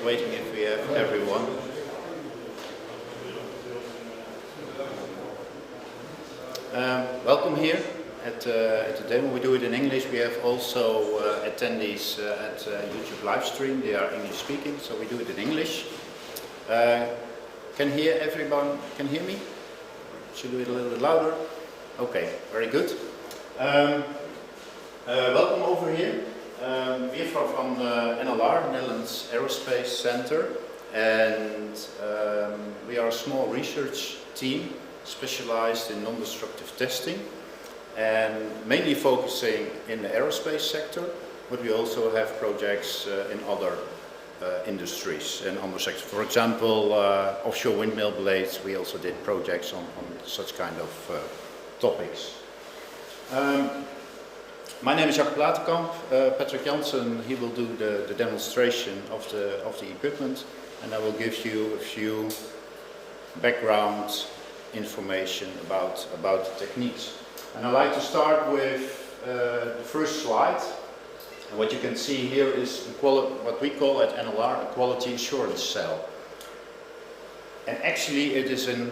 Just waiting if we have everyone. Welcome here at the demo. We do it in English. We have also attendees at YouTube live stream. They are English speaking, so we do it in English. Can everyone hear me? Should we do it a little bit louder? Okay, very good. Welcome over here. We are from NLR, Netherlands Aerospace Center, and we are a small research team specialized in non-destructive testing and mainly focusing in the aerospace sector, but we also have projects in other industries and other sectors. For example, offshore windmill blades, we also did projects on such kind of topics. My name is Jacques Platenkamp. Patrick Jansen, he will do the demonstration of the equipment, and I will give you a few background information about the techniques. And I'd like to start with the first slide. And what you can see here is what we call at NLR a quality assurance cell. And actually it is a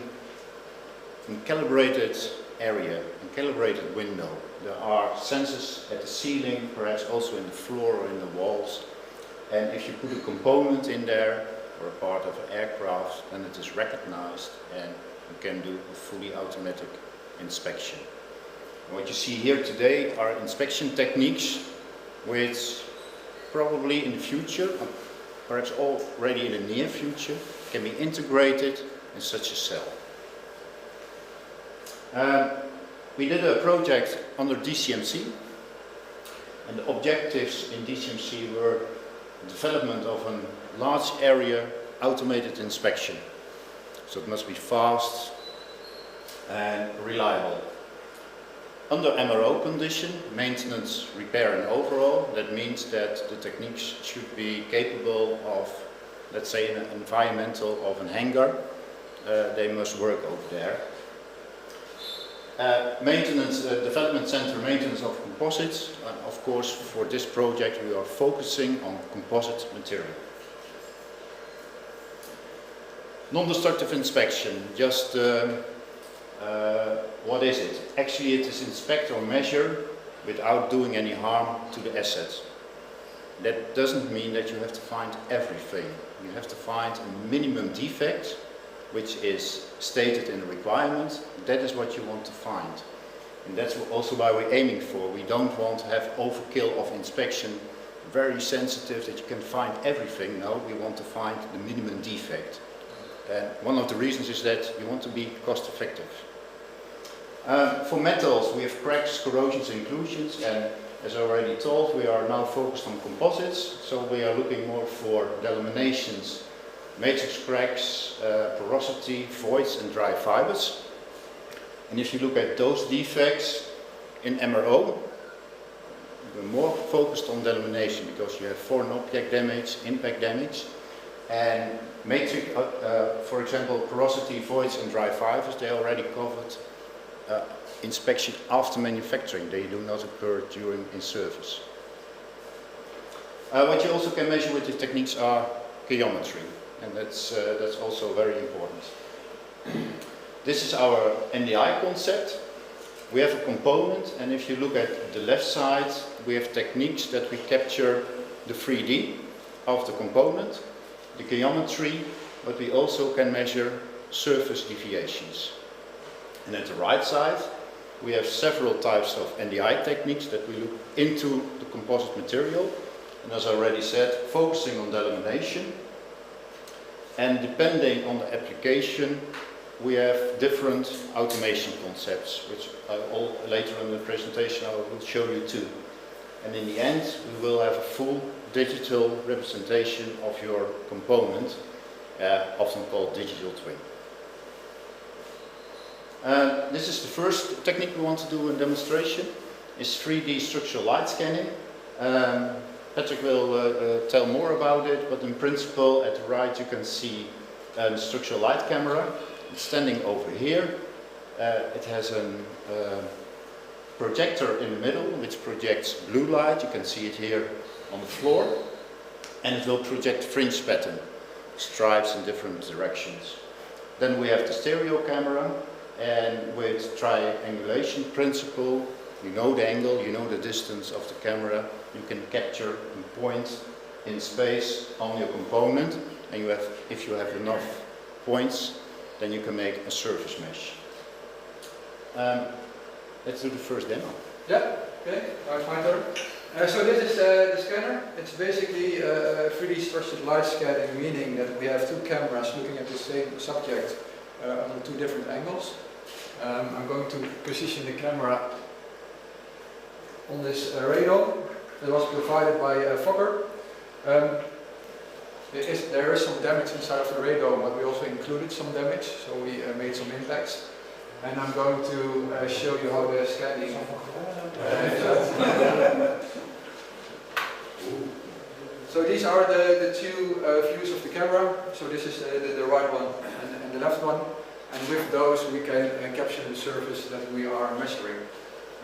calibrated area, a calibrated window. There are sensors at the ceiling, perhaps also in the floor or in the walls. And if you put a component in there or a part of an aircraft, then it is recognized and you can do a fully automatic inspection. And what you see here today are inspection techniques which probably in the future, perhaps already in the near future, can be integrated in such a cell. We did a project under DCMC, and the objectives in DCMC were the development of a large area automated inspection. So it must be fast and reliable. Under MRO condition, maintenance, repair and overhaul, that means that the techniques should be capable of, let's say, an environmental of an hangar. They must work over there. Maintenance, development center maintenance of composites. Of course, for this project we are focusing on composite material. Non-destructive inspection, just what is it? Actually it is inspect or measure without doing any harm to the assets. That doesn't mean that you have to find everything. You have to find a minimum defect which is stated in the requirement. That is what you want to find. And that's also why we're aiming for. We don't want to have overkill of inspection, very sensitive that you can find everything. No, we want to find the minimum defect. And one of the reasons is that you want to be cost effective. For metals we have cracks, corrosions, inclusions, and as already told, we are now focused on composites, so we are looking more for delaminations, matrix cracks, porosity, voids and dry fibers. And if you look at those defects in MRO, we're more focused on delamination because you have foreign object damage, impact damage, and matrix, for example, porosity, voids and dry fibers, they already covered inspection after manufacturing. They do not occur during in service. What you also can measure with the techniques are geometry. And that's also very important. This is our NDI concept. We have a component, and if you look at the left side, we have techniques that we capture the 3D of the component, the geometry, but we also can measure surface deviations. And at the right side, we have several types of NDI techniques that we look into the composite material. And as I already said, focusing on delamination. And depending on the application, we have different automation concepts, which later in the presentation I will show you too. And in the end, we will have a full digital representation of your component, often called digital twin. This is the first technique we want to do in demonstration, is 3D structural light scanning. Patrick will tell more about it, but in principle at the right you can see a structural light camera. It's standing over here. It has a projector in the middle which projects blue light. You can see it here on the floor. and it will project fringe pattern, stripes in different directions. Then we have the stereo camera, and with triangulation principle, you know the angle, you know the distance of the camera, you can capture a point in space on your component, and you have, if you have enough points, then you can make a surface mesh. Let's do the first demo. Yeah, okay, fine, Tony. So this is the scanner. It's basically 3D structured light scanning, meaning that we have two cameras looking at the same subject on two different angles. I'm going to position the camera on this radome that was provided by Fokker. There is some damage inside of the radome, but we also included some damage, so we made some impacts. And I'm going to show you how the scanning So these are the two views of the camera. So this is the right one and the left one. And with those we can capture the surface that we are measuring.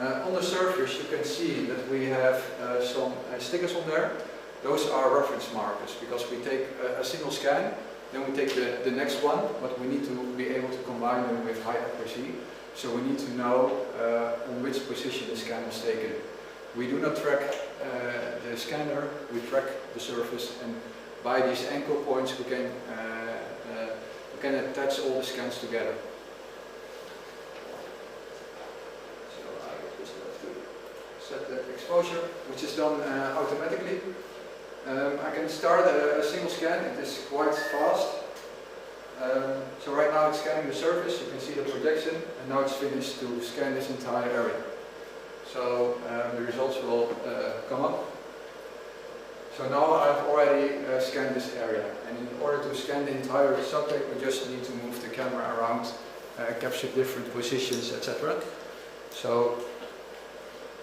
On the surface you can see that we have some stickers on there. Those are reference markers because we take a single scan, then we take the next one, but we need to be able to combine them with high accuracy. So we need to know on which position the scan was taken. We do not track the scanner, we track the surface, and by these anchor points we can attach all the scans together. So I just have to set the exposure, which is done automatically. I can start a single scan, it is quite fast. So right now it's scanning the surface, you can see the projection, and now it's finished to scan this entire area. So the results will come up. So now I've already scanned this area, and in order to scan the entire subject we just need to move the camera around, capture different positions, etc. So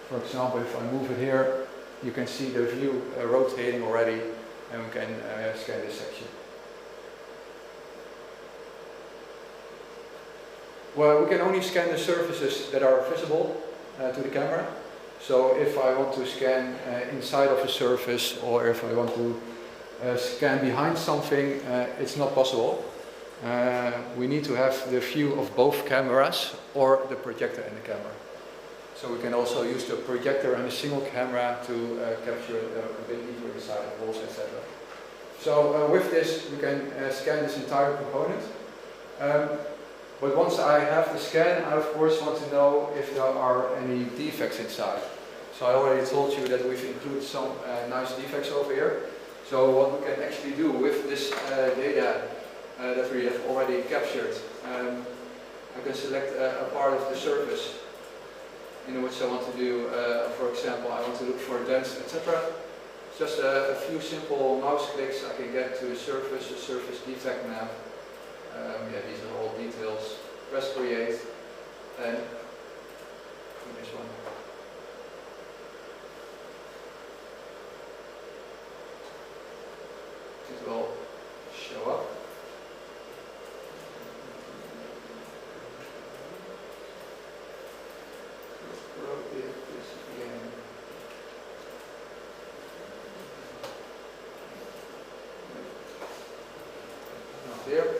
for example, if I move it here, you can see the view rotating already, and we can scan this section. Well, we can only scan the surfaces that are visible to the camera. So if I want to scan inside of a surface, or if I want to scan behind something, it's not possible. We need to have the view of both cameras or the projector in the camera. So we can also use the projector and a single camera to capture a bit deeper inside walls, etc. So with this we can scan this entire component. But once I have the scan, I of course want to know if there are any defects inside. So I already told you that we've included some nice defects over here. So what we can actually do with this data that we have already captured, I can select a part of the surface in which I want to do, for example, I want to look for dents, etc. Just a few simple mouse clicks, I can get to a surface defect map. Yeah, these are all details. Press create, and this one. It will show up. Here.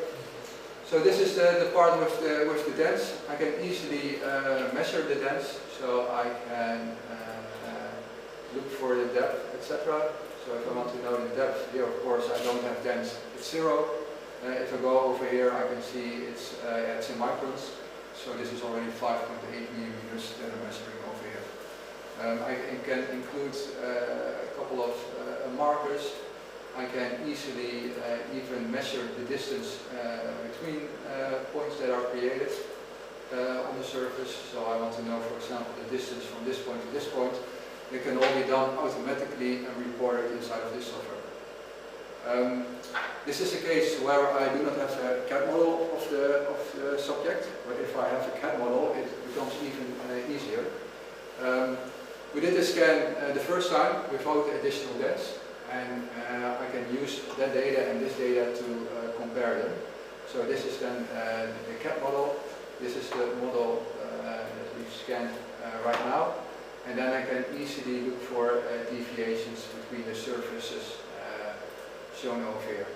So this is the part with the dents. I can easily measure the dents, so I can look for the depth, etc. So if I want to know the depth, here of course I don't have dents, it's 0. If I go over here I can see it's in microns, so this is already 5.8 millimeters that I'm measuring over here. I can include a couple of markers. I can easily even measure the distance between points that are created on the surface. So I want to know, for example, the distance from this point to this point. It can all be done automatically and reported inside of this software. This is a case where I do not have a CAD model of the subject, but if I have a CAD model, it becomes even easier. We did the scan the first time without additional dents. And I can use that data and this data to compare them. So this is then the CAD model. This is the model that we've scanned right now. And then I can easily look for deviations between the surfaces shown over here.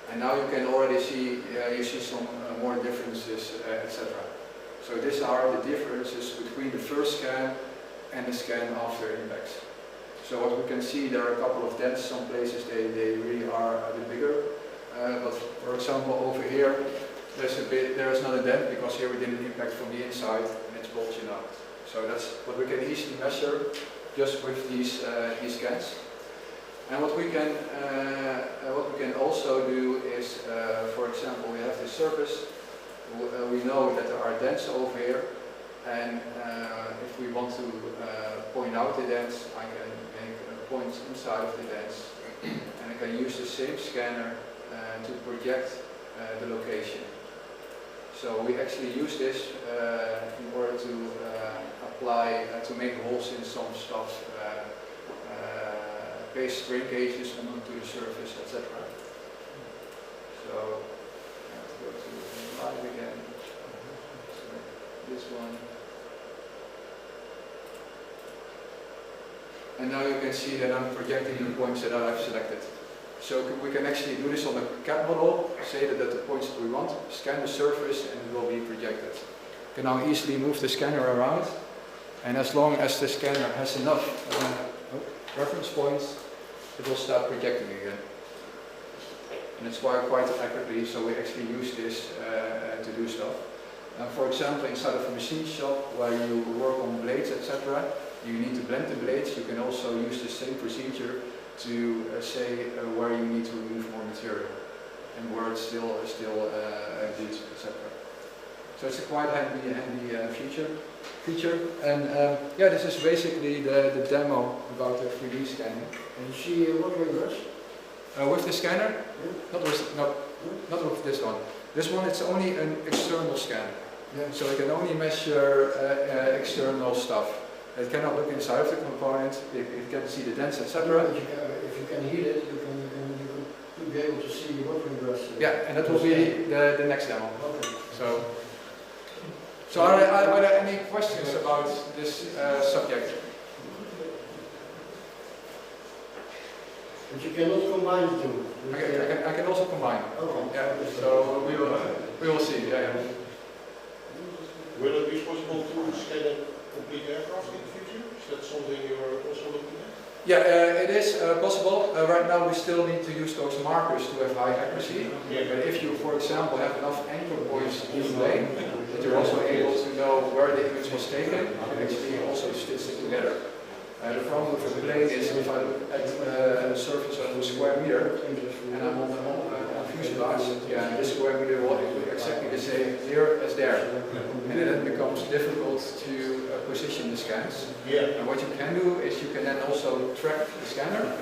And now you can already see, you see some more differences, etc. So these are the differences between the first scan and the scan after impacts. So what we can see, there are a couple of dents. Some places they really are a bit bigger. But for example, over here, there is not a dent because here we didn't impact from the inside and it's bulging out. So that's what we can easily measure just with these scans. And what we can also do is, for example, we have this surface. We know that there are dents over here, and if we want to point out the dents, I can make points inside of the dents, and I can use the same scanner to project the location. So we actually use this in order to apply, to make holes in some stuff, paste strain gauges onto the surface, etc. So I have to go to the slide again. So this one. And now you can see that I'm projecting the points that I have selected. So we can actually do this on a CAD model, say that the points that we want, scan the surface and it will be projected. You can now easily move the scanner around, and as long as the scanner has enough reference points, it will start projecting again. And it's quite accurately, so we actually use this to do stuff. For example, inside of a machine shop where you work on blades, etc., you need to blend the blades. You can also use the same procedure to say where you need to remove more material and where it's still good, etc. So it's a quite handy feature. And yeah, this is basically the demo about the 3D scanning. And you see what reverse? With the scanner? Yeah. Not with this one. This one, it's only an external scan. Yeah. So it can only measure external stuff. It cannot look inside of the component. It can see the dents, etc. If you can heat it, you can be able to see what reverse. Yeah, and that will be the next demo. Okay. So are there any questions about this subject? But you cannot combine the two. I can also combine. Okay. Yeah. So we will see. Yeah. Will it be possible to scan a complete aircraft in the future? Is that something you're also looking at? Yeah, it is possible. Right now we still need to use those markers to have high accuracy. Yeah. But if you, for example, have enough anchor points in the plane, that you're also able to know where the image was taken, you can actually also stitch it together. The problem with the plane is if I look at the surface of a square meter and I'm on the fuselage, yeah, this square meter will be exactly the same here as there. And then it becomes difficult to position the scans. Yeah. And what you can do is you can then also track the scanner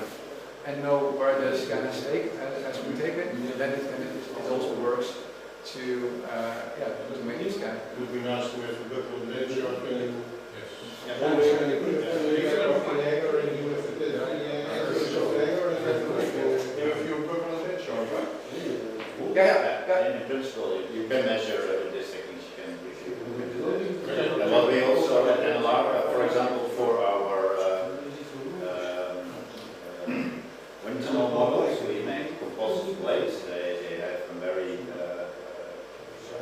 and know where the scan has been taken, and then it also works to make the scan. It would be nice to have a buckle and then chart. Yeah. In principle, you can measure this technique. And what we also allow, for example, for our wind tunnel models, we make composite plates. They have a very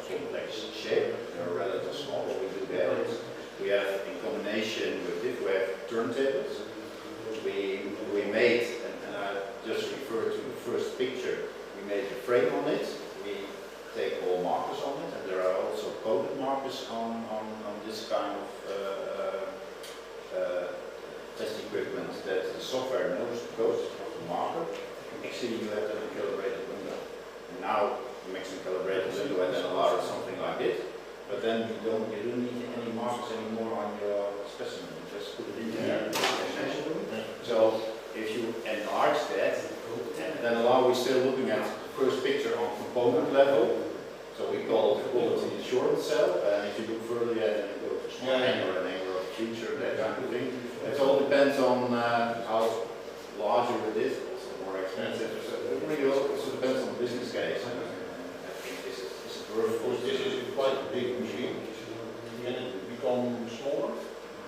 complex shape. They're relatively small. What we do there is we have, in combination with this, we have turntables. We made, and I just refer to the first picture, we made a frame on it. We take all markers on it, and there are also coded markers on this kind of test equipment that the software knows the code of the marker. Actually, you have a calibrated window. And now you make some calibrated window and then allow something like it. But then you don't need any markers anymore on your specimen. You just put it in there and measure it. So if you enlarge that, then we're still looking at the first picture on component level. So we call it quality assurance cell. And if you look further yet, then you go to small angle or an angle of future, that kind of thing. It all depends on how larger it is, also more expensive. So it really also depends on the business case. I think this is worth. Of course, this is quite a big machine. Can it become smaller?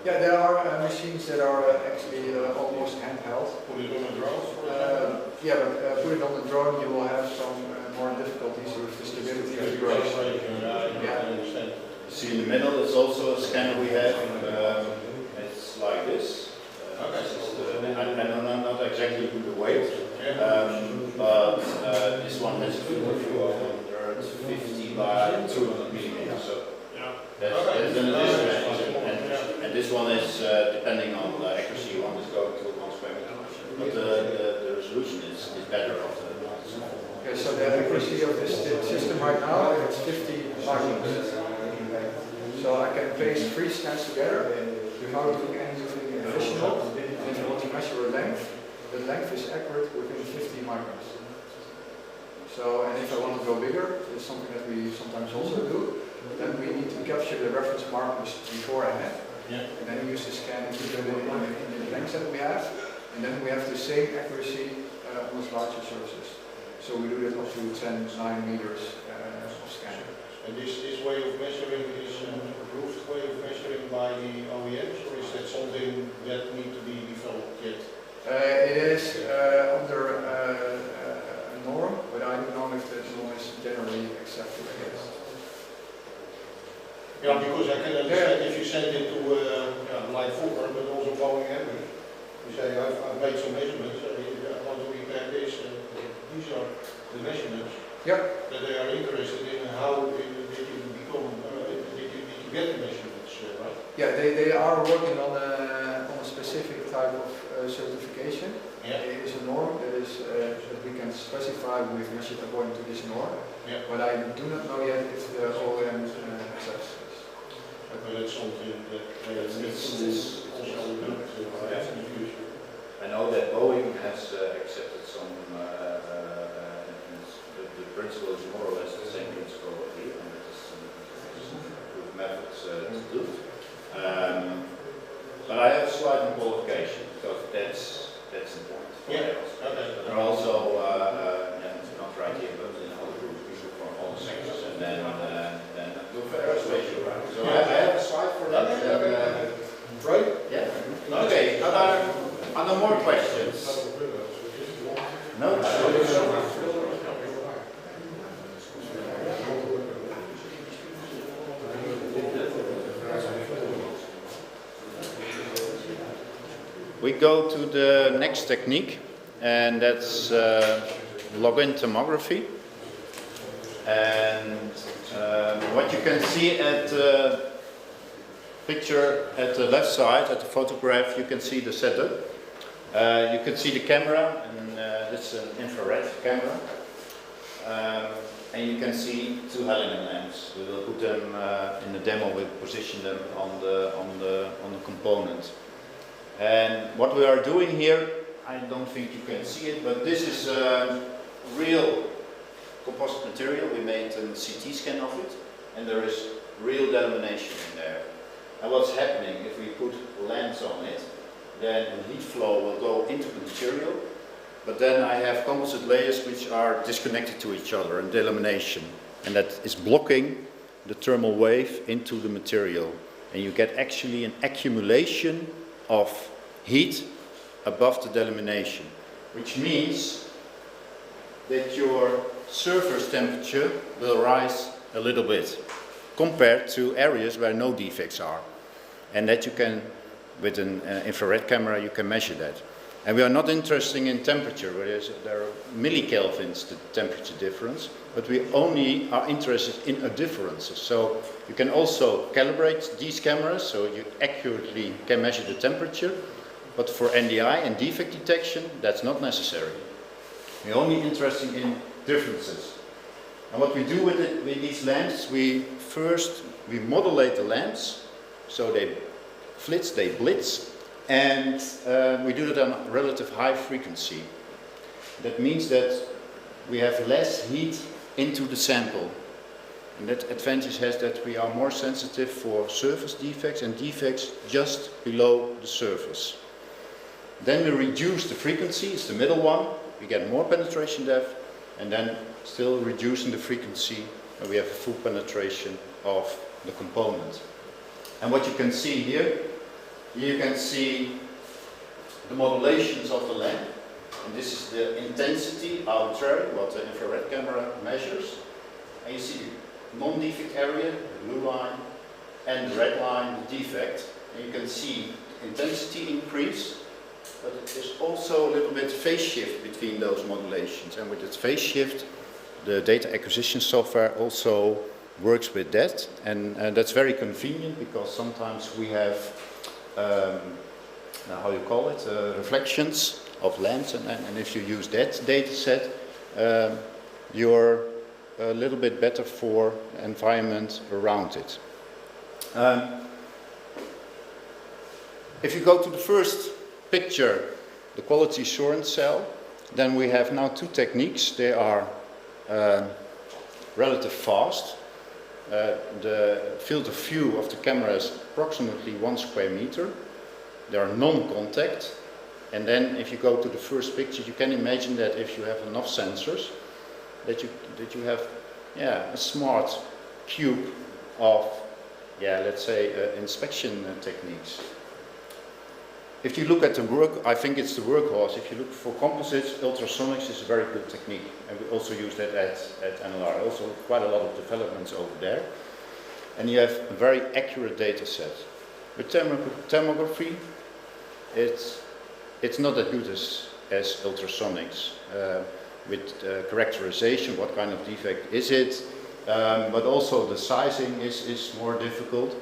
Yeah, there are machines machines that are actually almost handheld. Put it on a drone, for example? Yeah, but put it on the drone, you will have some more difficulties with the stability of the ground. Yeah, I understand. See in the middle, it's also a scanner we have. It's like this. I don't know not exactly the weight, but this one has a field of view of 150 by 200 millimeters. So that's an additional. And this one is, depending on the accuracy, one is going to 1 square meter. But the resolution is better of the small. Okay, so the accuracy of this system right now is 50 microns. So I can place 3 scans together without doing anything additional. And if you want to measure a length, the length is accurate within 50 microns. So, and if I want to go bigger, it's something that we sometimes also do, then we need to capture the reference markers beforehand. And then we use the scan to put them in the lengths that we have. And then we have the same accuracy on those larger surfaces. So we do that up to 10, 9 meters of scanning. And this way of measuring is an approved way of measuring by the OEMs, or is that something that needs to be developed yet? It is under a norm, but I don't know if that norm is generally accepted. Yeah, because I can understand if you send it to like Volker, but also Boeing and Airbus. You say, I've made some measurements, I want to repair this, and these are the measurements that they are interested in. How did you become, did you get the measurements, right? Yeah, they are working on a specific type of certification. It is a norm that is that we can specify with measured according to this norm. But I do not know yet if the OEM accepts this. But that's something that needs to also look to in the future. I know that Boeing has accepted some, the principle is more or less the same principle here, and it is improved methods to do. But I have a slight qualification because that's important. But there are also not right here, but in other groups, people from all sectors, and then look for aerospace. So I have a slide for that. Right? Yeah. Okay. Are there more questions? No. We go to the next technique, and that's log-in tomography. And what you can see at the picture at the left side, at the photograph, you can see the setup. You can see the camera, and this is an infrared camera. And you can see 2 halogen lamps. We will put them in the demo. We'll position them on the component. And what we are doing here, I don't think you can see it, but this is real composite material. We made a CT scan of it, and there is real delamination in there. And what's happening if we put lamps on it, then the heat flow will go into the material, but then I have composite layers which are disconnected to each other and delamination, and that is blocking the thermal wave into the material, and you get actually an accumulation of heat above the delamination, which means that your surface temperature will rise a little bit compared to areas where no defects are, and that you can, with an infrared camera, you can measure that. And we are not interested in temperature, where there are millikelvins the temperature difference, but we only are interested in differences. So you can also calibrate these cameras, so you accurately can measure the temperature, but for NDI and defect detection, that's not necessary. We're only interested in differences. And what we do with these lamps, we modulate the lamps, so they flits, they blitz, and we do that on relative high frequency. That means that we have less heat into the sample. And that advantage has that we are more sensitive for surface defects and defects just below the surface. Then we reduce the frequency, it's the middle one, we get more penetration depth, and then still reducing the frequency, and we have a full penetration of the component. And what you can see here Here you can see the modulations of the lamp. And this is the intensity arbitrary, what the infrared camera measures. And you see the non-defect area, the blue line, and the red line, the defect. And you can see intensity increase, but there's also a little bit phase shift between those modulations. And with this phase shift, the data acquisition software also works with that. And that's very convenient because sometimes we have, how you call it, reflections of lamps. And if you use that data set, you're a little bit better for the environment around it. If you go to the first picture, the quality assurance cell, then we have now two techniques. They are relatively fast. The field of view of the camera is approximately 1 square meter. They are non-contact. And then if you go to the first picture, you can imagine that if you have enough sensors, that you have a smart cube of, let's say, inspection techniques. If you look at the work, I think it's the workhorse. If you look for composites, ultrasonics is a very good technique. And we also use that at NLR. Also quite a lot of developments over there. And you have a very accurate data set. With thermography, it's not as good as ultrasonics. With characterization, what kind of defect is it? But also the sizing is more difficult.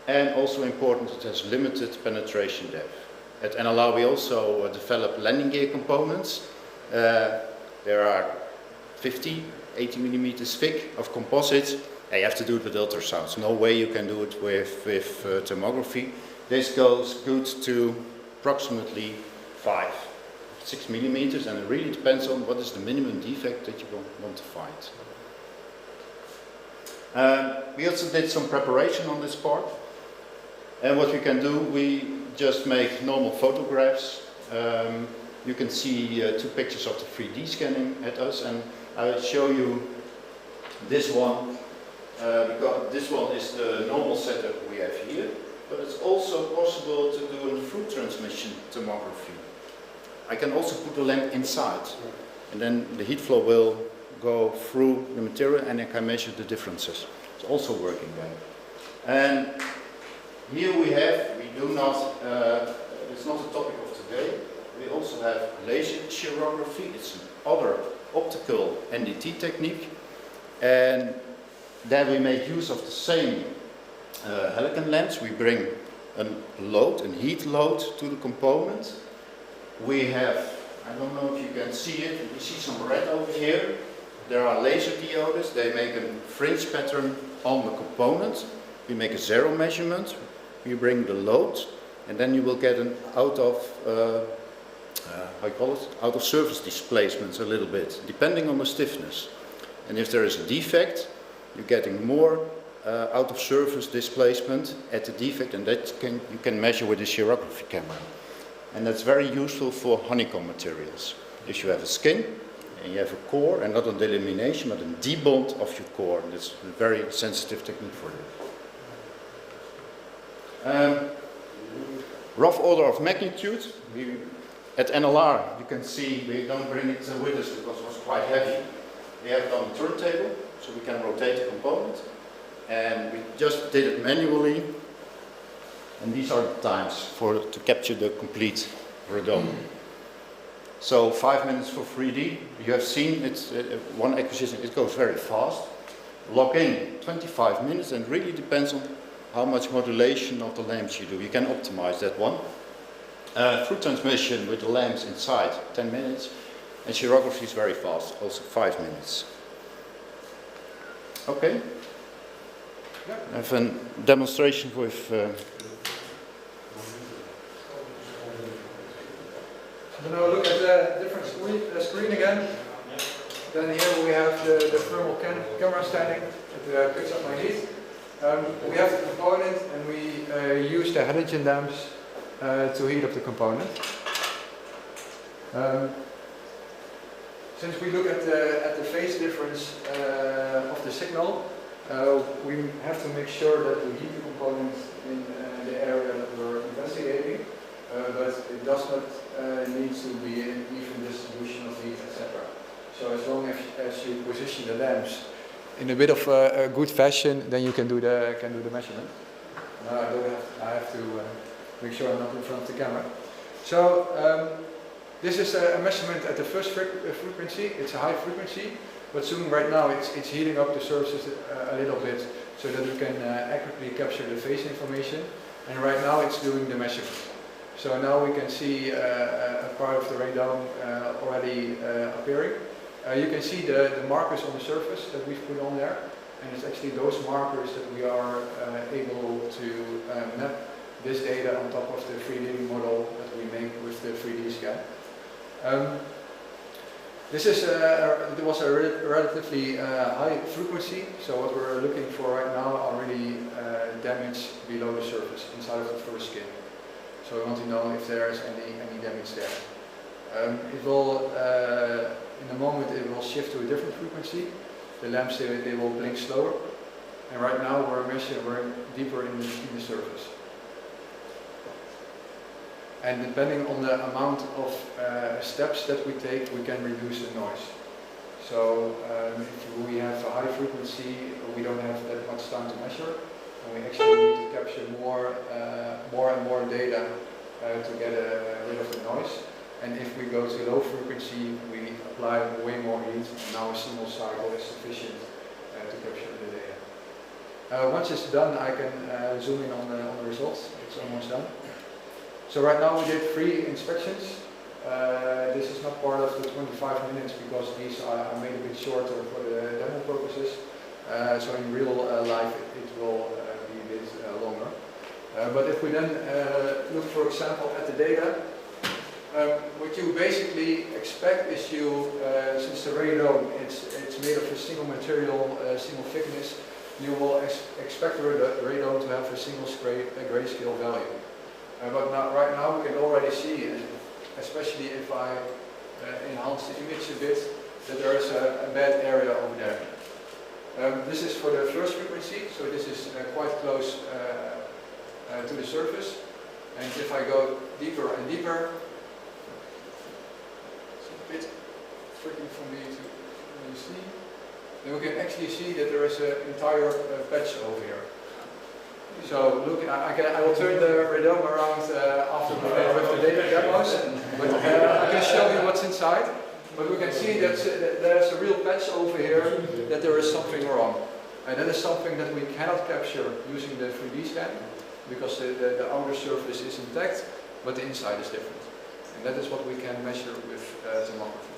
And also important, it has limited penetration depth. At NLR we also develop landing gear components. There are 50, 80 millimeters thick of composites. You have to do it with ultrasounds. No way you can do it with thermography. This goes good to approximately 5, 6 millimeters, and it really depends on what is the minimum defect that you want to find. We also did some preparation on this part. And what we can do, we just make normal photographs. You can see 2 pictures of the 3D scanning at us, and I'll show you this one, because this one is the normal setup we have here, but it's also possible to do a through transmission tomography. I can also put the lamp inside, and then the heat flow will go through the material and I can measure the differences. It's also working well. And here we do not, it's not a topic of today, we also have laser chirography. It's another optical NDT technique, and there we make use of the same helical lens. We bring a load, a heat load to the component. We have, I don't know if you can see it, you see some red over here. There are laser diodes, they make a fringe pattern on the component. We make a zero measurement, we bring the load, and then you will get an out of surface displacements a little bit, depending on the stiffness. And if there is a defect, you're getting more out of surface displacement at the defect, and that you can measure with a chirography camera. And that's very useful for honeycomb materials. If you have a skin and you have a core, and not a delamination, but a debond of your core, and that's a very sensitive technique for that. Rough order of magnitude. At NLR, you can see we don't bring it with us because it was quite heavy. We have it on the turntable, so we can rotate the component. And we just did it manually. And these are the times to capture the complete radon. So 5 minutes for 3D. You have seen it's one acquisition, it goes very fast. Log in 25 minutes, and really depends on how much modulation of the lamps you do. You can optimize that one. Through transmission with the lamps inside, 10 minutes. And chirography is very fast, also 5 minutes. Okay. I have a demonstration with... So now look at the different screen again. Then here we have the thermal camera standing. It picks up my heat. We have the component, and we use the halogen lamps to heat up the component. Since we look at the phase difference of the signal, we have to make sure that we heat the component in the area that we're investigating. but it does not need to be an even distribution of heat, etc. So as long as you position the lamps in a bit of a good fashion, then you can do the measurement. Now I have to make sure I'm not in front of the camera. So this is a measurement at the first frequency. It's a high frequency, but soon right now it's heating up the surfaces a little bit so that we can accurately capture the phase information. And right now it's doing the measurement. So now we can see a part of the radome already appearing. You can see the markers on the surface that we've put on there, and it's actually those markers that we are able to map this data on top of the 3D model that we make with the 3D scan. It was a relatively high frequency, so what we're looking for right now are really damage below the surface, inside of the first skin. So we want to know if there is any damage there. It will, in a moment, it will shift to a different frequency. The lamps, they will blink slower. And right now we're deeper in the surface. And depending on the amount of steps that we take, we can reduce the noise. So if we have a high frequency, we don't have that much time to measure, and we actually need to capture more and more data to get rid of the noise. And if we go to low frequency, we apply way more heat, and now a single cycle is sufficient to capture the data. Once it's done, I can zoom in on the results. It's almost done. So right now we did 3 inspections. This is not part of the 25 minutes because these are made a bit shorter for the demo purposes. So in real life it will be a bit longer. But if we then look, for example, at the data, what you basically expect is since the radome it's made of a single material, single thickness, you will expect the radome to have a single grayscale value. But right now we can already see, especially if I enhance the image a bit, that there is a bad area over there. This is for the first frequency, so this is quite close to the surface. And if I go deeper and deeper, it's a bit tricky for me to really see. Then we can actually see that there is an entire patch over here. So look, I will turn the radome around after with the data demos, but I can show you what's inside. But we can see that there's a real patch over here, that there is something wrong. And that is something that we cannot capture using the 3D scan, because the outer surface is intact, but the inside is different. And that is what we can measure with tomography.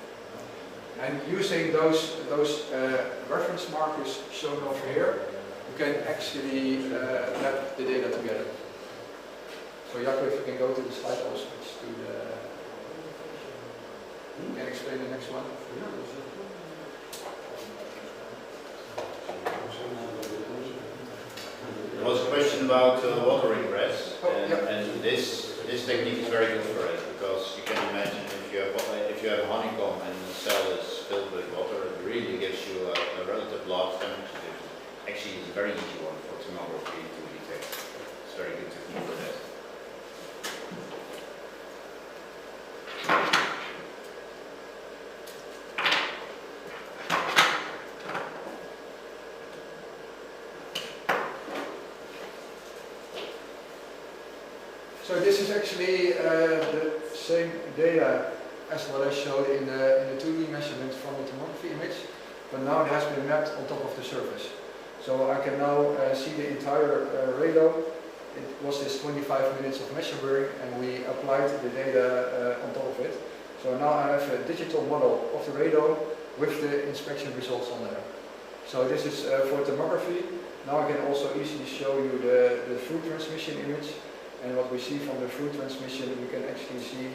And using those reference markers shown over here, you can actually map the data together. So Jaco, if you can go to the slide, I'll switch to the... You can explain the next one? There was a question about water ingress, and this technique is very good for it, because you can imagine if you have honeycomb and the cell is filled with water, it really gives you a relative large temperature difference. Actually, it's a very easy one for tomography to detect. It's very good technique for that. So this is actually the same data as what I showed in the 2D measurement from the tomography image, but now it has been mapped on top of the surface. So I can now see the entire radome. It was this 25 minutes of measuring, and we applied the data on top of it. So now I have a digital model of the radome with the inspection results on there. So this is for tomography. Now I can also easily show you the through transmission image. And what we see from the through transmission, we can actually see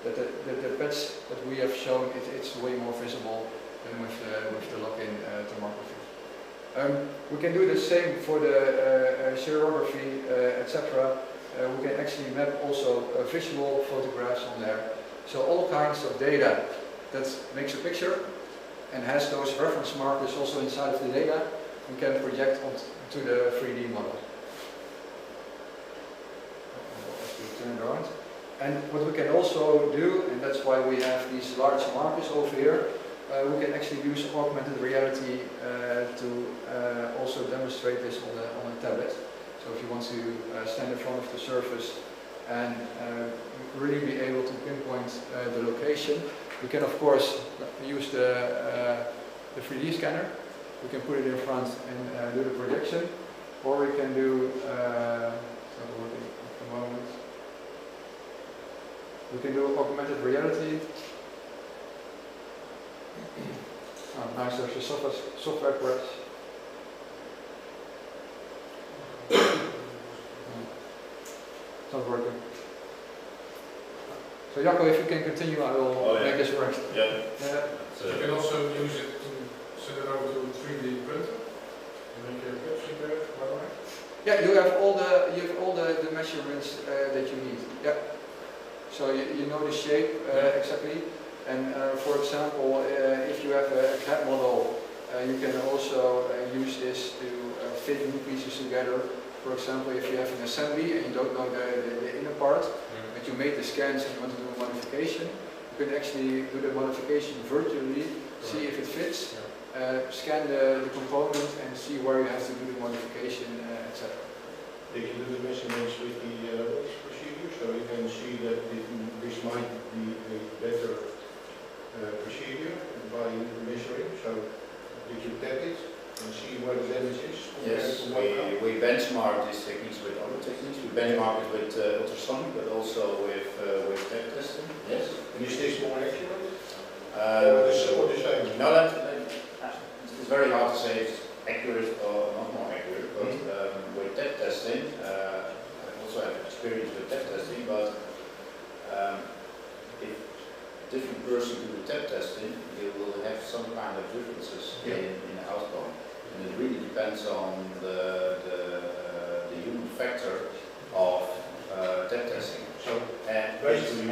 that the patch that we have shown, it's way more visible than with the lock-in tomography. We can do the same for the serography, etc. We can actually map also visual photographs on there. So all kinds of data that makes a picture and has those reference markers also inside of the data, we can project onto the 3D model. Turn it around. And what we can also do, and that's why we have these large markers over here, we can actually use augmented reality to also demonstrate this on a tablet. So if you want to stand in front of the surface and really be able to pinpoint the location, we can of course use the 3D scanner. We can put it in front and do the projection, or we can do, it's not working at the moment. We can do augmented reality. Oh, nice, there's a software crash. It's not working. So Jacco, if you can continue, I will make this work. Yeah. So you can also use it to send it over to a 3D printer and make a picture there, by the way. Yeah, you have all the measurements that you need. Yeah. So you know the shape exactly. And for example, if you have a CAD model, you can also use this to fit new pieces together. For example, if you have an assembly and you don't know the inner part, but you made the scans and you want to do a modification, you can actually do the modification virtually, see if it fits, scan the component and see where you have to do the modification, etc. Did you do the measurements with the procedure, so you can see that this might be a better procedure by measuring? So did you tap it and see where the damage is? Yes, we benchmark these techniques with other techniques. We benchmark it with ultrasonic, but also with tap testing. Yes. And is this more accurate? Or the same? No, it's very hard to say if it's accurate or not more accurate, but with tap testing, I also have experience with tap testing, but if a different person do the tap testing, you will have some kind of differences in the outcome. And it really depends on the human factor of tap testing. So basically, in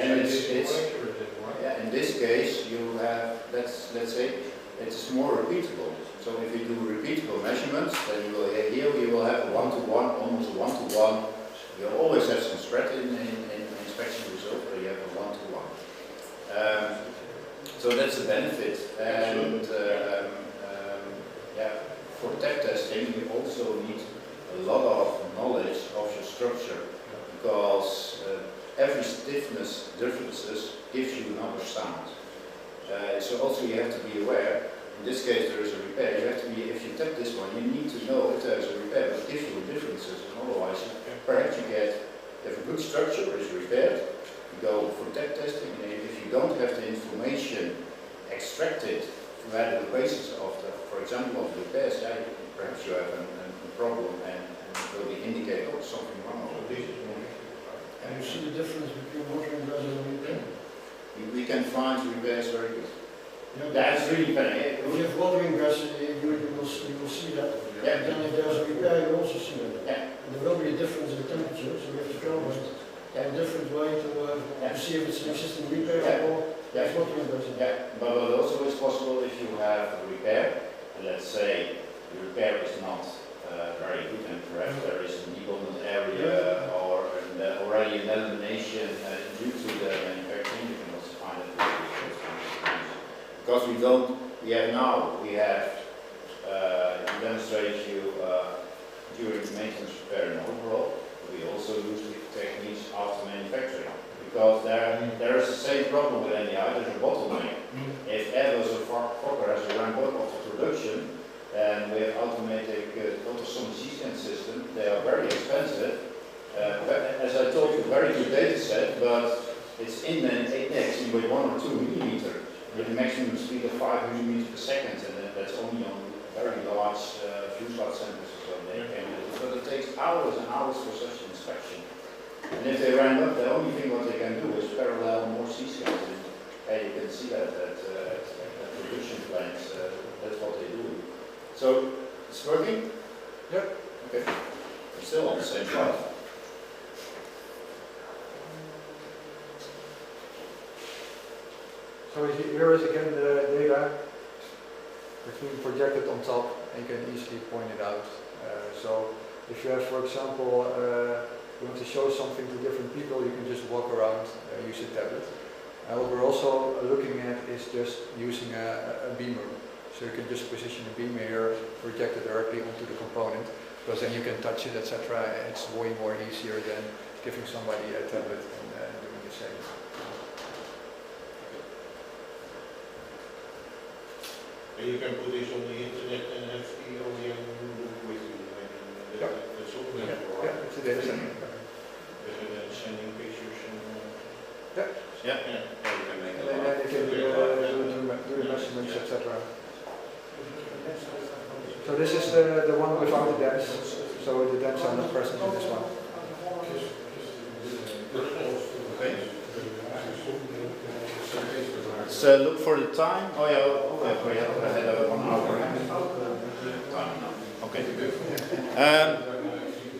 this case, you have, let's say, it's more repeatable. So if you do repeatable measurements, then you will here we will have a one-to-one, almost a one-to-one. You always have some spread in inspection result, but you have a one-to-one. So that's a benefit. And for tap testing, you also need a lot of knowledge of your structure, because every stiffness differences gives you another sound. So also you have to be aware. In this case, there is a repair. You have to be, if you tap this one, you need to know if there is a repair, but it gives you differences, and otherwise, perhaps you have a good structure, it's repaired, you go for tap testing, and if you don't have the information extracted via the basis of the, for example, of the repairs, perhaps you have a problem, and it will be indicated, oh, something wrong. And you see the difference between watering brush and repair? We can find repairs very good. Yeah, That's really bad. if you have watering brush, you will see that. Yeah. And then if there's a repair, you also see that. Yeah. And there will be a difference in temperature, so you have to calibrate in a different way to see if it's an existing repair or it's watering brush. Yeah, but what also is possible if you have a repair, and let's say the repair is not very good, and perhaps there is a debonded area or already an elimination due to the manufacturing, you can also find it. Because we have demonstrated you during maintenance, repair and overhaul. We also use the techniques after manufacturing, because there is the same problem with NDI, there's a bottleneck. If Airbus or Fokker has a ramp up of the production, and with automatic ultrasonic C-scan system, they are very expensive. As I told you, very good data set, but it's indexing with 1 or 2 millimeter, with a maximum speed of 5 millimeters per second, and that's only on very large fuselage centers. So they can do it. But it takes hours and hours for such inspection. And if they ramp up, the only thing what they can do is parallel more C-scans. And you can see that at production plants, that's what they do. So, it's working? Yep. Okay. I'm still on the same slide. So here is again the data. It's being projected on top, and you can easily point it out. So if you have, for example, you want to show something to different people, you can just walk around, use a tablet. What we're also looking at is just using a beamer. So you can just position a beamer here, project it directly onto the component, because then you can touch it, etc. It's way more easier than giving somebody a tablet and doing the same. And you can put this on the internet and have the OEM with you. Yeah. That's all we Yeah, have. yeah, it's a data center. Sending pictures and. Yeah. Yeah. Yeah, you can make And a then lot. you can do the measurements, etc. So this is the one without the dents. So the dents are not present in this one. Okay. Let's look for the time. Oh yeah, we have had 1 hour. Time now. Okay.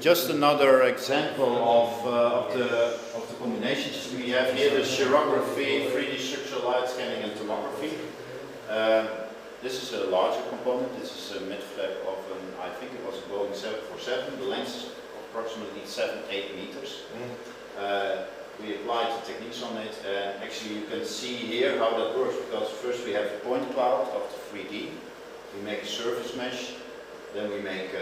Just another example of the combinations we have here: the chirography, 3D structural light scanning, and tomography. This is a larger component. This is a mid-flap of an, I think it was a Boeing 747. The length is approximately 7-8 meters. We applied the techniques on it, and actually you can see here how that works, because first we have a point cloud of the 3D. We make a surface mesh, then we make,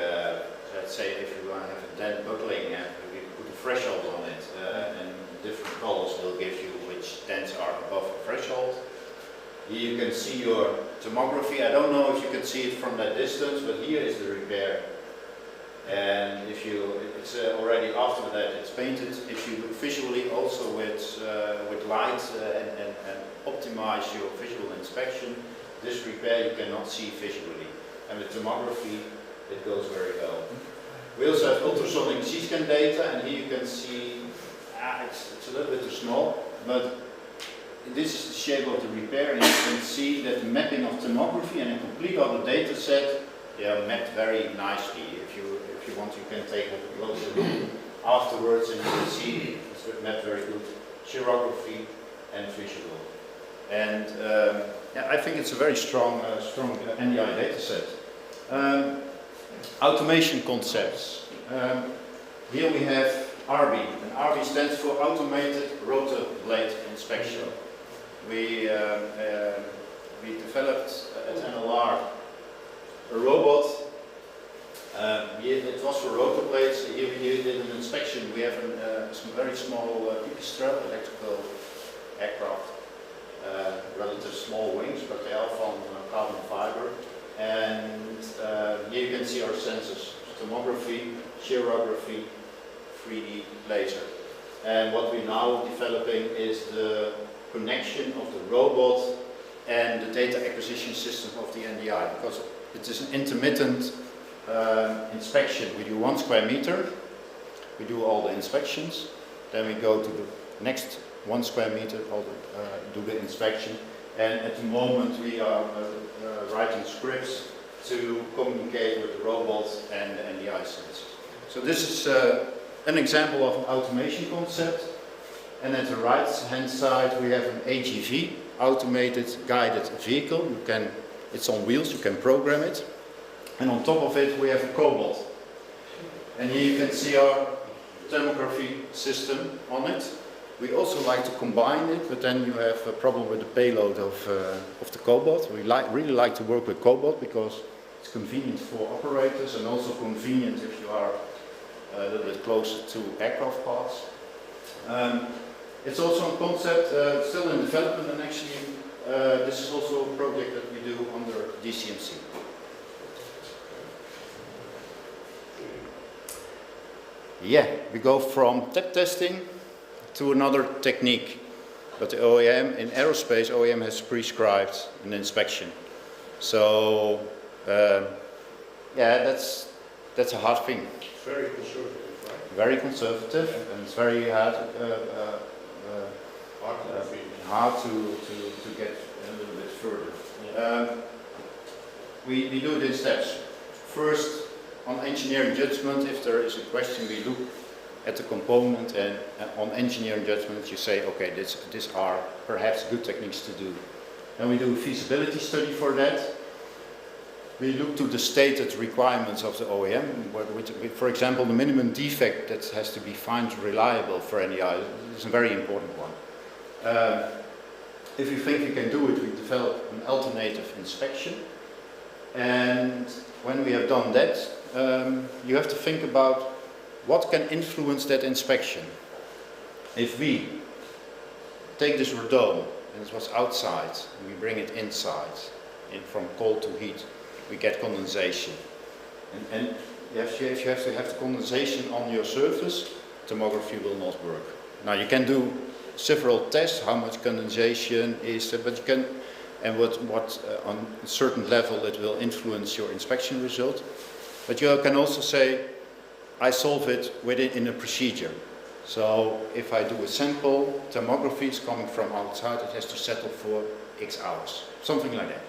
let's say if you want to have a dent buckling, we put a threshold on it, and different colors will give you which dents are above the threshold. Here you can see your tomography. I don't know if you can see it from that distance, but here is the repair. And if you, it's already after that it's painted. If you look visually also with light and optimize your visual inspection, this repair you cannot see visually. And with tomography, it goes very well. We also have ultrasonic C-scan data, and here you can see, it's a little bit too small, but this is the shape of the repair, and you can see that the mapping of tomography and a complete other data set, they are mapped very nicely. If you want, you can take a closer look afterwards, and you can see it's mapped very good. Chirography and visual. And yeah, I think it's a very strong NDI data set. Automation concepts. Here we have RB, and RB stands for Automated Rotor Blade Inspection. We developed at NLR a robot. It was for rotor blades. Here we did an inspection. We have some very small pipistrel electrical aircraft, relatively small wings, but they are from carbon fiber. And here you can see our sensors: tomography, chirography, 3D laser. And what we're now developing is the connection of the robot and the data acquisition system of the NDI, because it is an intermittent inspection. We do 1 square meter, we do all the inspections, then we go to the next 1 square meter, do the inspection, and at the moment we are writing scripts to communicate with the robots and the NDI sensors. So this is an example of an automation concept. And at the right hand side we have an AGV, automated guided vehicle. It's on wheels, you can program it. And on top of it we have a cobot. And here you can see our tomography system on it. We also like to combine it, but then you have a problem with the payload of the cobot. We really like to work with cobot because it's convenient for operators and also convenient if you are a little bit closer to aircraft parts. It's also a concept still in development, and actually this is also a project that we do under DCMC. Yeah, we go from testing to another technique, but the OEM, in aerospace, OEM has prescribed an inspection. So yeah, that's a hard thing. Very conservative, right? Very conservative, and it's very hard to get a little bit further. Yeah. We do it in steps. First, on engineering judgment, if there is a question, we look at the component, and on engineering judgment you say, okay, these are perhaps good techniques to do. Then we do a feasibility study for that. we look to the stated requirements of the OEM. For example, the minimum defect that has to be find reliable for any eye is a very important one. If you think you can do it, we develop an alternative inspection. And when we have done that, you have to think about what can influence that inspection. If we take this radome, and it was outside, and we bring it inside, from cold to heat, we get condensation. And if you have to have the condensation on your surface, tomography will not work. Now you can do several tests, how much condensation is, but you can, and what on a certain level it will influence your inspection result. But you can also say, I solve it in a procedure. So if I do a sample, tomography is coming from outside, it has to settle for X hours, something like that.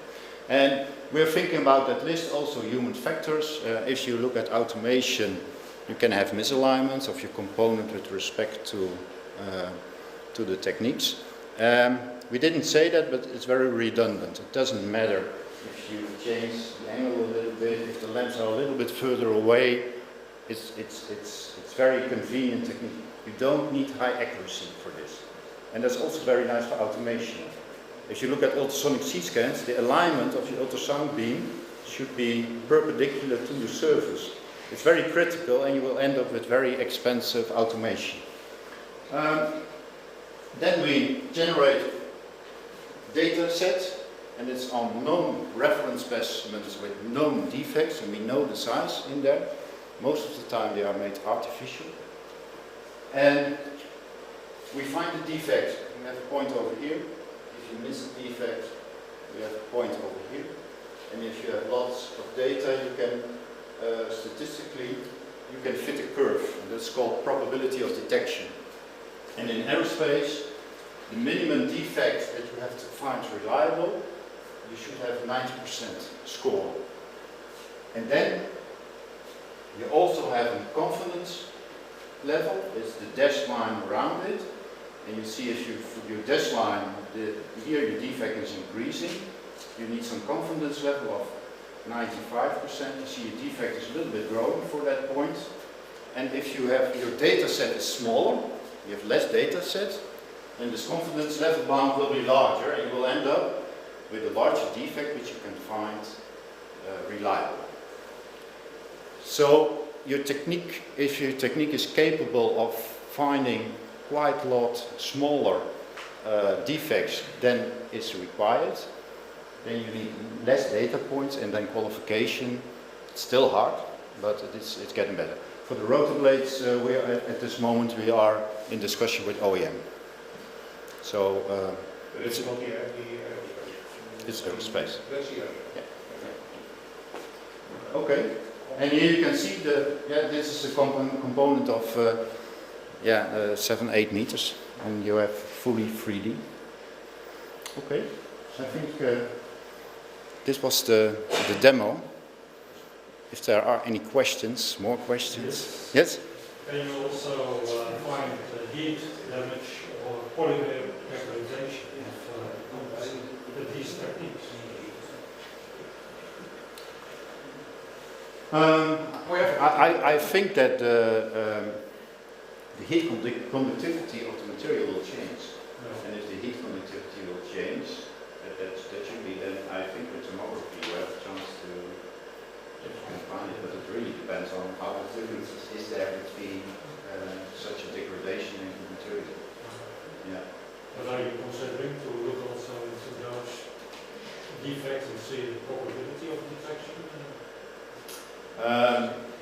And we're thinking about that list, also human factors. If you look at automation, you can have misalignments of your component with respect to the techniques. We didn't say that, but it's very redundant. It doesn't matter if you change the angle a little bit, if the lamps are a little bit further away. It's very convenient technique. You don't need high accuracy for this. And that's also very nice for automation. If you look at ultrasonic CT scans, the alignment of the ultrasound beam should be perpendicular to the surface. It's very critical, and you will end up with very expensive automation. Then we generate data sets, and it's on known reference specimens with known defects, and we know the size in there. Most of the time they are made artificial. And we find the defect. We have a point over here. If you miss a defect, we have a point over here. And if you have lots of data, you can statistically, you can fit a curve. And that's called probability of detection. And in aerospace, the minimum defect that you have to find reliable, you should have 90% score. And then you also have a confidence level, it's the dashed line around it. And you see if your dash line, here your defect is increasing, you need some confidence level of 95%. You see your defect is a little bit growing for that point. And if you have your data set is smaller, you have less data set, then this confidence level bound will be larger, and you will end up with a larger defect which you can find reliable. So your technique, if your technique is capable of finding quite a lot smaller defects than is required, then you need less data points, and then qualification. It's still hard, but it's getting better. For the rotor blades, we are, at this moment we are in discussion with OEM. So It's not the aerospace. it's aerospace. That's the aerospace. Yeah. Okay. And here you can see this is a component of 7-8 meters, and you have fully 3D. Okay. I think this was the demo. If there are any questions, more questions. Yes? Can you also find heat damage or polymer degradation of these techniques? I think that the heat conductivity of the material will change. And if the heat conductivity will change, that should be then, I think with tomography you have a chance to find it, but it really depends on how the difference is there between such a degradation in the material. Yeah. But are you considering to look also into those defects and see the probability of detection?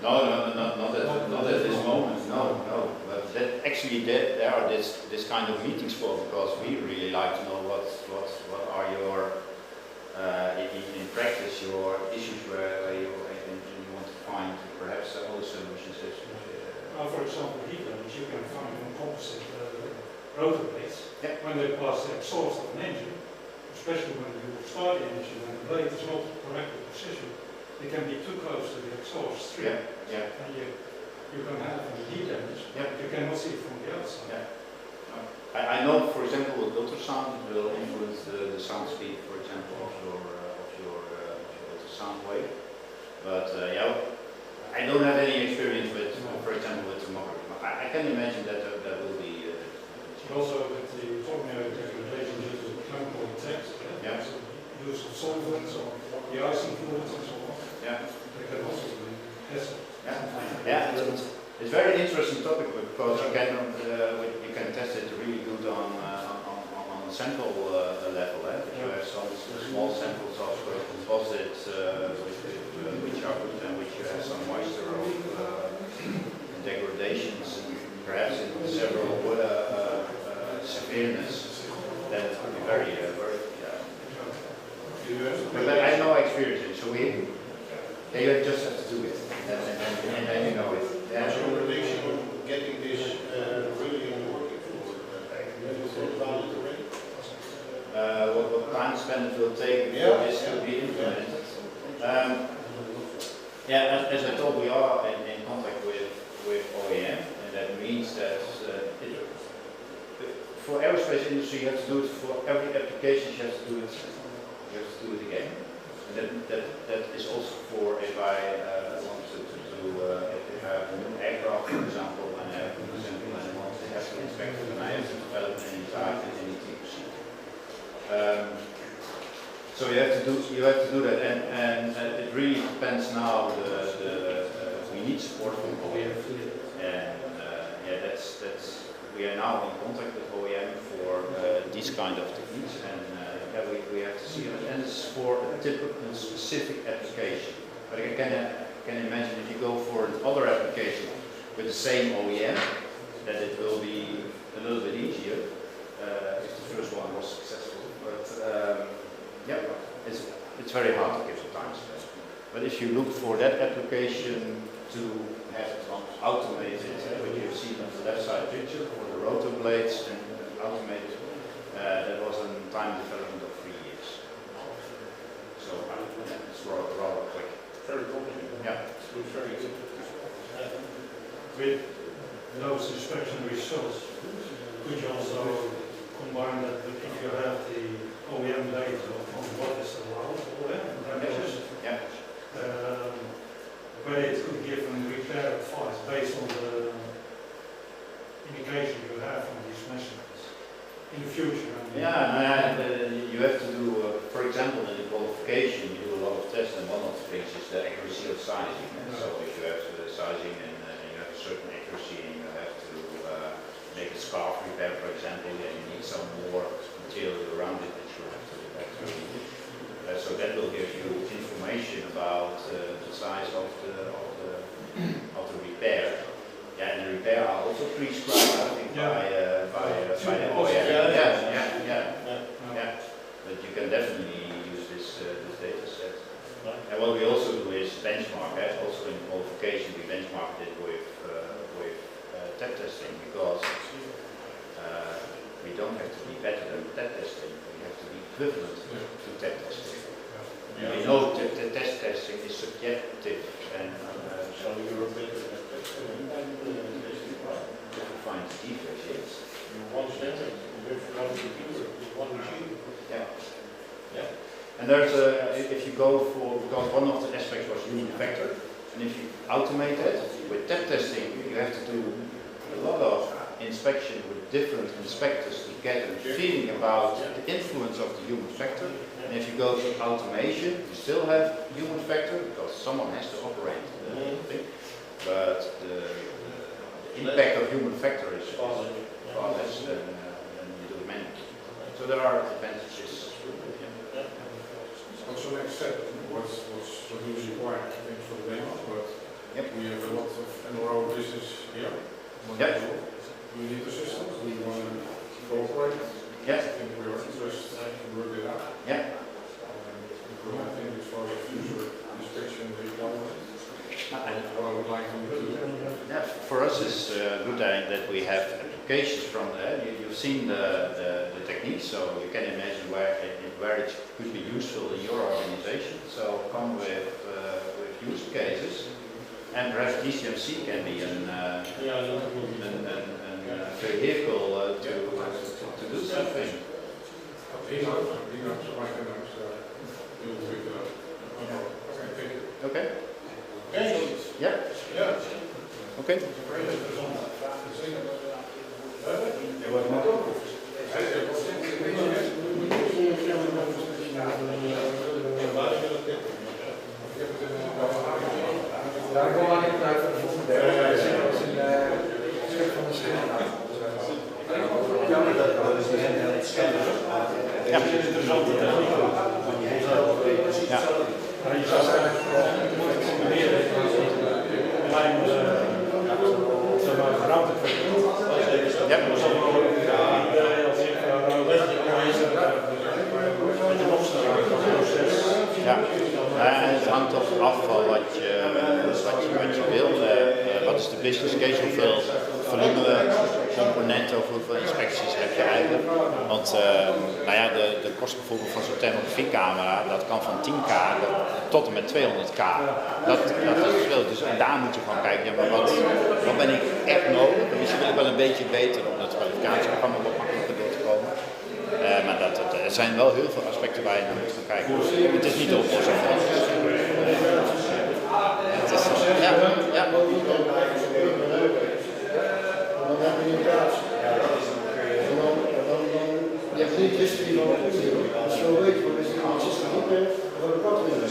Not at this moment. No. But that actually there are this kind of meetings for, because we really like to know what are your in practice your issues where you want to find perhaps other solutions. For example, heat damage you can find on composite rotor blades when they pass the exhaust of an engine, especially when you start the engine and the blade is not correctly positioned. They can be too close to the exhaust stream, and you can have heat damage. You cannot see it from the outside. I know, for example, with ultrasound it will influence the sound speed, for example, of your ultrasound wave. But yeah, I don't have any experience with, for example, with tomography. I can imagine that there will be. But also with the formula documentation due to chemical text, Yeah. use of solvents or the icing fluids and so on. Yeah. They can also be tested. Yeah, it's very interesting topic because you can test it really good on a sample level. You have some small samples of composites which are good and which have some moisture or degradations, perhaps in several severeness. Then it would be very but I have no experience in it, so you just have to do it, and then you know it. What's your prediction on getting this really in the working force? Have you thought about it already? What time span it will take before this to be implemented? As I told, we are in contact with OEM, and that means that for aerospace industry you have to do it for every application. You have to do it again. And that is also for if I want to do if I have a new aircraft, for example, and I have an assembly and I want to have to inspect it, and I have to develop any type and any TPC. So you have to do that, and it really depends now. We need support from OEM, and we are now in contact with OEM for these kind of techniques, and we have to see it, and it's for a typical specific application. But I can imagine if you go for another application with the same OEM, that it will be a little bit easier if the first one was successful. But it's very hard to give a time span. But if you look for that application to have it automated, what you've seen on the left side picture for the rotor blades and automated, that was a time development of 3 years. So it's rather quick. Very promising. Yeah. It's very good. With those inspection results, could you also combine that with if you have the OEM data on what is allowed for temperatures? Yeah. Where it could give them repair advice based on the indication you have from these measurements in the future. You have to do, for example, in the qualification, you do a lot of tests, and one of the things is the accuracy of sizing. So if you have the sizing and you have a certain accuracy, and you have to make a scarf repair, for example, and you need some more material around it that you have to remove. So that will give you information about the size of the repair. Yeah, and the repair are also prescribed, I think, by the OEM. Yeah. But you can definitely use this data set. And what we also do is benchmark. Also in qualification, we benchmark it with tech testing, because we don't have to be better than tech testing. We have to be equivalent to tech testing. We know that the test testing is subjective, and So you're a bit if you find defects, yes. one standard, with one computer, with one machine. Yeah. And there's if you go for, because one of the aspects was human factor, and if you automate it with tech testing, you have to do a lot of inspection with different inspectors to get a feeling about the influence of the human factor. And if you go to automation, you still have human factor, because someone has to operate the thing. But the impact of human factor is far less than you do manually. So there are advantages. What's the next step? What is required? I think for the demo, but we have a lot of MRO business here. We need the system. We want to cooperate. I think we are interested to work it out. I think as far as future inspection requirements, what I would like to do. For us, it's good that we have applications from there. You've seen the techniques, so you can imagine where it could be useful in your organization. So come with use cases, and perhaps DCMC can be a vehicle to do something. Okay, thank you. Okay. Okay. Yeah. Yeah. Okay. Ja, ik wil eigenlijk naar de volgende deel. Dat is een stuk van de scanner. Ja. Ja. Je zou eigenlijk moeten combineren. Ruimte. Ja. Ja, het hangt toch af van wat je wil. Wat is de business case? Hoeveel volume componenten of hoeveel inspecties heb je eigenlijk? Want nou ja, de kost bijvoorbeeld van zo'n thermografiecamera, dat kan van 10k tot en met 200k. Dat is het verschil. Dus en daar moet je gewoon kijken, ja, maar wat ben ik echt nodig? Misschien wil ik wel een beetje beter om het kwalificatieprogramma wat makkelijker door te komen. Maar er zijn wel heel veel aspecten waar je naar moet gaan kijken. Het is niet de oplossing. Het is, ja. Dan heb je inderdaad, je hebt niet history van het onderdeel, dus zo weet je, is het een system niet meer, dan wordt het wat minder.